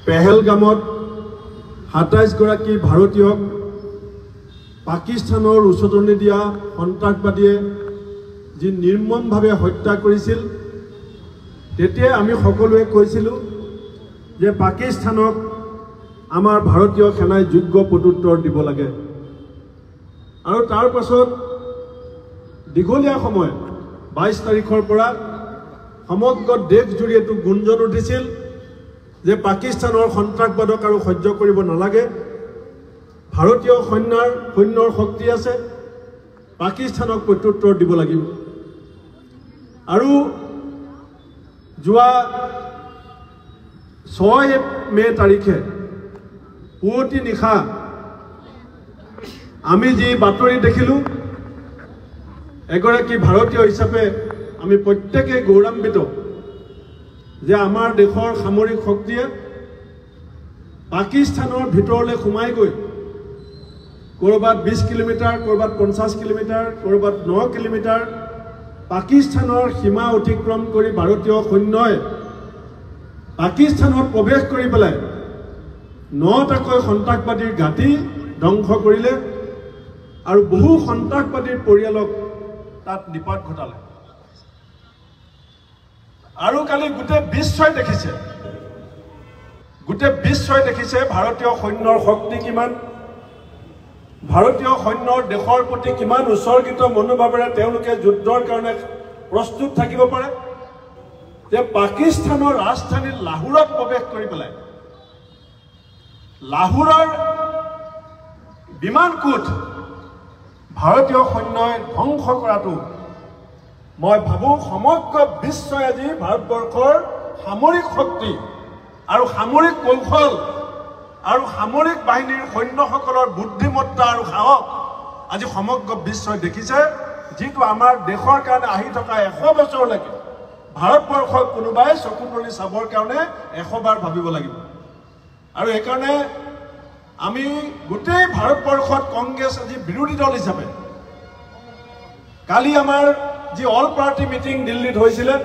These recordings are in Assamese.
পেহেলগামত ২৭ গৰাকী ভাৰতীয়ক পাকিস্তানৰ উচতনি দিয়া সন্ত্ৰাসবাদীয়ে যি নিৰ্মমভাৱে হত্যা কৰিছিল তেতিয়া আমি সকলোৱে কৈছিলোঁ যে পাকিস্তানক আমাৰ ভাৰতীয় সেনাই যোগ্য প্ৰত্যুত্তৰ দিব লাগে আৰু তাৰ পাছত দীঘলীয়া সময় ২২ তাৰিখৰ পৰা সমগ্ৰ দেশজুৰি এটো গুঞ্জন উঠিছিল যে পাকিস্তানৰ সন্ত্ৰাসবাদক আৰু সহ্য কৰিব নালাগে ভাৰতীয় সৈন্যৰ শক্তি আছে পাকিস্তানক প্ৰত্যুত্তৰ দিব লাগিব আৰু যোৱা ৬ মে তাৰিখে পুৱতি নিশা আমি যি বাতৰি দেখিলোঁ এগৰাকী ভাৰতীয় হিচাপে আমি প্ৰত্যেকে গৌৰৱান্বিত যে আমাৰ দেশৰ সামৰিক শক্তিয়ে পাকিস্তানৰ ভিতৰলৈ সোমাই গৈ কৰবাত ২০ কিলোমিটাৰ কৰবাত ৫০ কিলোমিটাৰ কৰবাত ৯ কিলোমিটাৰ পাকিস্তানৰ সীমা অতিক্ৰম কৰি ভাৰতীয় সৈন্যই পাকিস্তানত প্ৰৱেশ কৰি পেলাই ৯টাকৈ সন্ত্ৰাসবাদীৰ ঘাটি ধ্বংস কৰিলে আৰু বহু সন্ত্ৰাসবাদীৰ পৰিয়ালক তাত নিপাত ঘটালে আৰু কালি গোটেই বিশ্বই দেখিছে ভাৰতীয় সৈন্যৰ শক্তি কিমান ভাৰতীয় সৈন্যৰ দেশৰ প্ৰতি কিমান উৎসৰ্গিত মনোভাৱেৰে তেওঁলোকে যুদ্ধৰ কাৰণে প্ৰস্তুত থাকিব পাৰে যে পাকিস্তানৰ ৰাজধানী লাহোৰত প্ৰৱেশ কৰি পেলাই লাহোৰৰ বিমানকোট ভাৰতীয় সৈন্যই ধ্বংস কৰাটো মই ভাবোঁ সমগ্ৰ বিশ্বই আজি ভাৰতবৰ্ষৰ সামৰিক শক্তি আৰু সামৰিক কৌশল আৰু সামৰিক বাহিনীৰ সৈন্যসকলৰ বুদ্ধিমত্তা আৰু সাহস আজি সমগ্ৰ বিশ্বই দেখিছে যিটো আমাৰ দেশৰ কাৰণে আহি থকা ১০০ বছৰলৈকে ভাৰতবৰ্ষক কোনোবাই চকু মেলি চাবৰ কাৰণে ১০০ বাৰ ভাবিব লাগিব আৰু এইকাৰণে আমি গোটেই ভাৰতবৰ্ষত কংগ্ৰেছ আজি বিৰোধী দল হিচাপে কালি আমাৰ যি অল পাৰ্টি মিটিং দিল্লীত হৈছিলে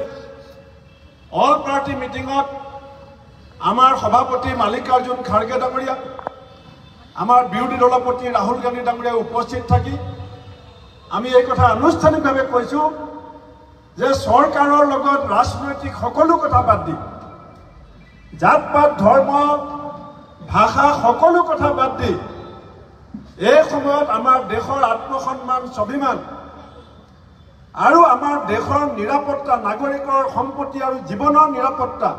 অল পাৰ্টি মিটিঙত আমাৰ সভাপতি মাল্লিকাৰ্জুন খাৰ্গে ডাঙৰীয়া আমাৰ বিৰোধী দলপতি ৰাহুল গান্ধী ডাঙৰীয়া উপস্থিত থাকি আমি এই কথা আনুষ্ঠানিকভাৱে কৈছোঁ যে চৰকাৰৰ লগত ৰাজনৈতিক সকলো কথা বাদ দি জাত পাত ধৰ্ম ভাষা সকলো কথা বাদ দি এই সময়ত আমাৰ দেশৰ আত্মসন্মান স্বাভিমান আৰু আমাৰ দেশৰ নিৰাপত্তা নাগৰিকৰ সম্পত্তি আৰু জীৱনৰ নিৰাপত্তা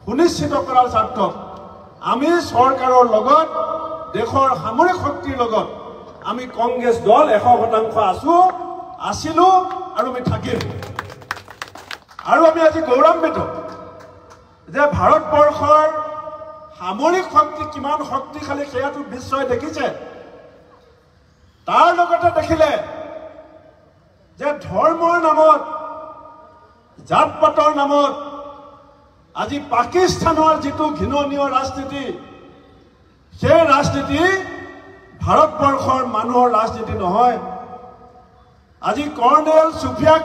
সুনিশ্চিত কৰাৰ স্বাৰ্থত আমি চৰকাৰৰ লগত দেশৰ সামৰিক শক্তিৰ লগত আমি কংগ্ৰেছ দল ১০০% আছিলোঁ আৰু আমি থাকিম আৰু আমি আজি গৌৰৱান্বিত যে ভাৰতবৰ্ষৰ সামৰিক শক্তি কিমান শক্তিশালী সেয়াটো বিশ্বই দেখিছে তাৰ লগতে দেখিলে যে ধৰ্মৰ নামত জাত পাতৰ নামত আজি পাকিস্তানৰ যিটো ঘৃণনীয় ৰাজনীতি সেই ৰাজনীতি ভাৰতবৰ্ষৰ মানুহৰ ৰাজনীতি নহয় আজি কৰ্ণেল সুফিয়া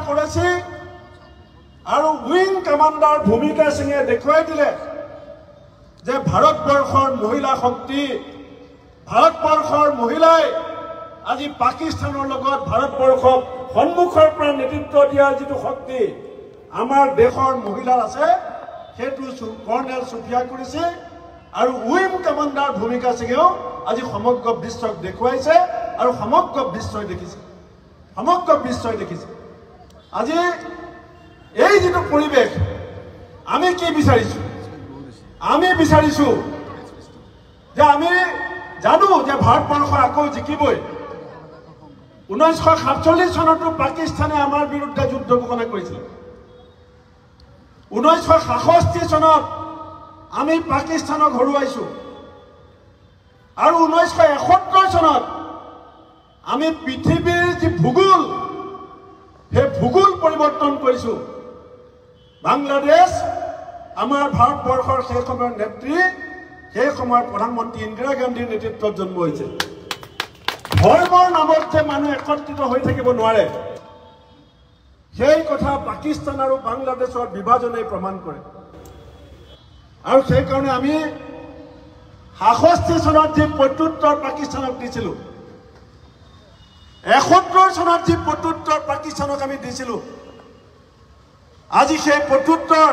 কুৰেশী আৰু উইং কামাণ্ডাৰ ভূমিকা সিঙে দেখুৱাই দিলে যে ভাৰতবৰ্ষৰ মহিলা শক্তি ভাৰতবৰ্ষৰ মহিলাই আজি পাকিস্তানৰ লগত ভাৰতবৰ্ষক সন্মুখৰ পৰা নেতৃত্ব দিয়াৰ যিটো শক্তি আমাৰ দেশৰ মহিলাৰ আছে সেইটো কৰ্ণেল সুফিয়া কুৰেশী আৰু উইং কামাণ্ডাৰ ভূমিকা সিঙেও আজি সমগ্ৰ বিশ্বক দেখুৱাইছে আৰু সমগ্ৰ বিশ্বই দেখিছে আজি এই যিটো পৰিৱেশ আমি কি বিচাৰিছোঁ যে আমি জানো যে ভাৰতবৰ্ষ আকৌ জিকিবই ১৯৪৭ চনতো পাকিস্তানে আমাৰ বিৰুদ্ধে যুদ্ধ ঘোষণা কৰিছিল ১৯৬৬ চনত আমি পাকিস্তানক হৰুৱাইছোঁ আৰু ১৯৭১ চনত আমি পৃথিৱীৰ যি ভূগোল সেই ভূগোল পৰিৱৰ্তন কৰিছোঁ বাংলাদেশ আমাৰ ভাৰতবৰ্ষৰ সেই সময়ৰ নেত্ৰী সেই সময়ৰ প্ৰধানমন্ত্ৰী ইন্দিৰা গান্ধীৰ নেতৃত্বত জন্ম হৈছে ধৰ্মৰ নামত যে মানুহ একত্ৰিত হৈ থাকিব নোৱাৰে সেই কথা পাকিস্তান আৰু বাংলাদেশৰ বিভাজনে প্ৰমাণ কৰে আৰু সেই কাৰণে আমি ৬৬ চনত যি প্ৰত্যুত্তৰ পাকিস্তানক দিছিলোঁ ৭১ চনত যি প্ৰত্যুত্তৰ পাকিস্তানক আমি দিছিলোঁ আজি সেই প্ৰত্যুত্তৰ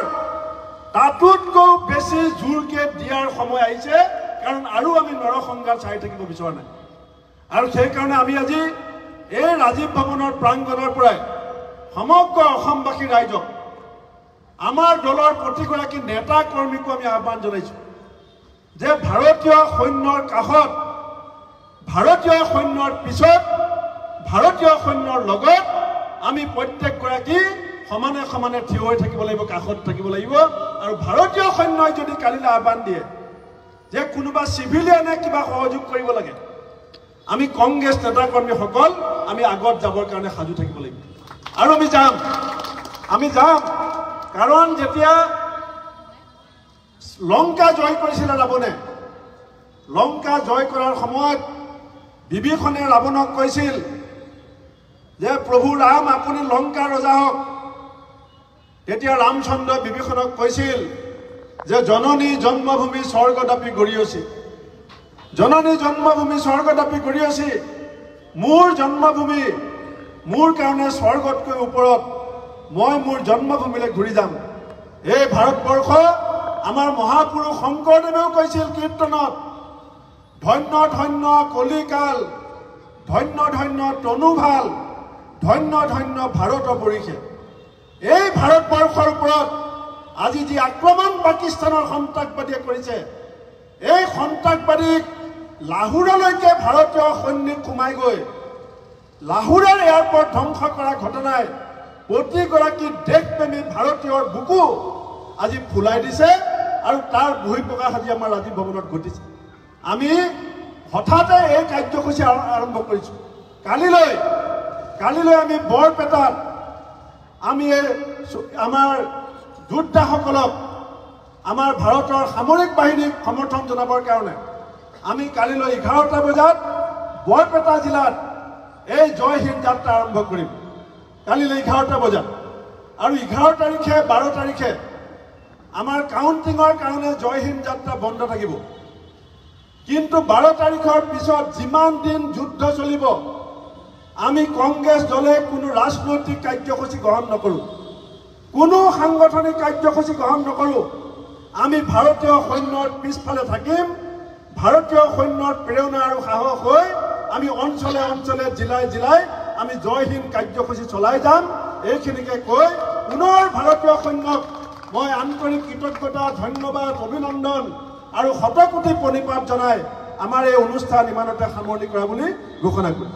তাতোতকৈ বেছি জোৰকে দিয়াৰ সময় আহিছে কাৰণ আৰু আমি নৰসংঘাত চাই থাকিব বিচৰা নাই আৰু সেই কাৰণে আমি আজি এই ৰাজীৱ ভৱনৰ প্ৰাংগণৰ পৰাই সমগ্ৰ অসমবাসী ৰাইজক আমাৰ দলৰ প্ৰতিগৰাকী নেতা কৰ্মীকো আমি আহ্বান জনাইছোঁ যে ভাৰতীয় সৈন্যৰ কাষত ভাৰতীয় সৈন্যৰ পিছত ভাৰতীয় সৈন্যৰ লগত আমি প্ৰত্যেকগৰাকী সমানে সমানে থিয় হৈ থাকিব লাগিব কাষত থাকিব লাগিব আৰু ভাৰতীয় সৈন্যই যদি কালিলৈ আহ্বান দিয়ে যে কোনোবা চিভিলিয়ানে কিবা সহযোগ কৰিব লাগে আমি কংগ্ৰেছ নেতা কৰ্মীসকল আমি আগত যাবৰ কাৰণে সাজু থাকিব লাগিব আৰু আমি যাম কাৰণ যেতিয়া লংকা জয় কৰিছিল ৰাৱণে লংকা জয় কৰাৰ সময়ত বিভীষণে ৰাৱণক কৈছিল যে প্ৰভু ৰাম আপুনি লংকাৰ ৰজা হওক তেতিয়া ৰামচন্দ্ৰ বিভীষণক কৈছিল যে জননী জন্মভূমি স্বৰ্গদাপী গৰিয়সী জননী জন্মভূমি স্বৰ্গদাপী গৰিয়সী মোৰ জন্মভূমি মোৰ কাৰণে স্বৰ্গতকৈ ওপৰত মই মোৰ জন্মভূমিলৈ ঘূৰি যাম এই ভাৰতবৰ্ষ আমাৰ মহাপুৰুষ শংকৰদেৱেও কৈছিল কীৰ্তনত ধন্য ধন্য কলিকাল ধন্য ধন্য তনুভাল ধন্য ধন্য ভাৰত বৰিষে এই ভাৰতবৰ্ষৰ ওপৰত আজি যি আক্ৰমণ পাকিস্তানৰ সন্ত্ৰাসবাদীয়ে কৰিছে এই সন্ত্ৰাসবাদীক লাহোৰলৈকে ভাৰতীয় সৈনিক সোমাই গৈ লাহোৰৰ এয়াৰপৰ্ট ধ্বংস কৰা ঘটনাই প্ৰতিগৰাকী দেশপ্ৰেমী ভাৰতীয়ৰ বুকু আজি ফুলাই দিছে আৰু তাৰ বহিঃপ্ৰকাশ আজি আমাৰ ৰাজীৱ ভৱনত ঘটিছে আমি হঠাতে এই কাৰ্যসূচী আৰম্ভ কৰিছোঁ কালিলৈ আমি বৰপেটাত আমি আমাৰ যোদ্ধাসকলক আমাৰ ভাৰতৰ সামৰিক বাহিনীক সমৰ্থন জনাবৰ কাৰণে আমি কালিলৈ 11টা বজাত বৰপেটা জিলাত এই জয় হিন্দ যাত্ৰা আৰম্ভ কৰিম কালিলৈ 11টা বজাত আৰু 11 তাৰিখে 12 তাৰিখে আমাৰ কাউন্টিঙৰ কাৰণে জয় হিন্দ যাত্ৰা বন্ধ থাকিব কিন্তু 12 তাৰিখৰ পিছত যিমান দিন যুদ্ধ চলিব আমি কংগ্ৰেছ দলে কোনো ৰাজনৈতিক কাৰ্যসূচী গ্ৰহণ নকৰোঁ কোনো সাংগঠনিক কাৰ্যসূচী গ্ৰহণ নকৰোঁ আমি ভাৰতীয় সৈন্যৰ পিছফালে থাকিম ভাৰতীয় সৈন্যৰ প্ৰেৰণা আৰু সাহস হৈ আমি অঞ্চলে অঞ্চলে জিলাই জিলাই আমি জয় হিন্দ কাৰ্যসূচী চলাই যাম এইখিনিকে কৈ পুনৰ ভাৰতীয় সৈন্যক মই আন্তৰিক কৃতজ্ঞতা ধন্যবাদ অভিনন্দন আৰু শতকোটি প্ৰণিপাত জনাই আমাৰ এই অনুষ্ঠান ইমানতে সামৰণি কৰা বুলি ঘোষণা কৰিম